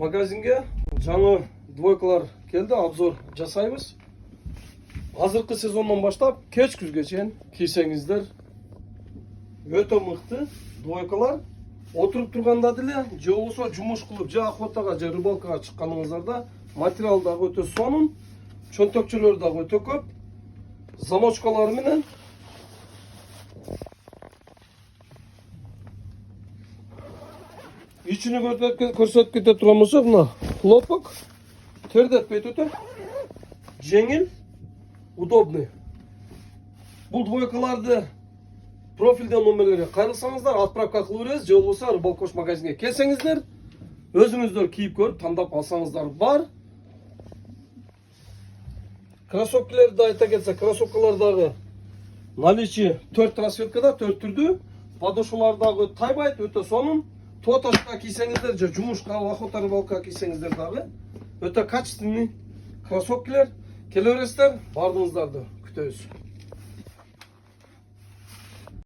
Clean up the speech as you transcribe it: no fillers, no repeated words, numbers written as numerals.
Магазинге жаңы двойкалар келді, обзор жасаймыз. Азыркы сезондан баштап кеч күзгө чейин кийсеңиздер өтө мыкты двойкалар. Отуруп турганда деле же болбосо жумуш кылып, же охотага, же рыбалкага чыкканыңыздарда материал дагы өтө сонун, чөнтөкчөлөр дагы өтө көп. Замочкалары менен ичини көрсөтүп кете турган болсок, мына хлопок тердетпейт, өтө жеңил, удобный. Бул двойкаларды профилден номерлерге кайрылсаңыздар, отправка кылып беребиз, же болбосо Рыбалкош магазинге келсеңиздер, өзүңүздөр кийип көрүп тандап алсаңыздар бар. Кроссовкаларды айта кетсек, кроссовкалар дагы наличие 4 расцветкада, 4 түрдүү. Подошвалар дагы тайбайт, өтө сонун. Тоташка кийсеңиздер, же жумушка, охота рыбалкага кийсеңиздер дагы өтө качественный кроссовкалар. Келе бересиздер, бардыгыңыздарды күтөбүз.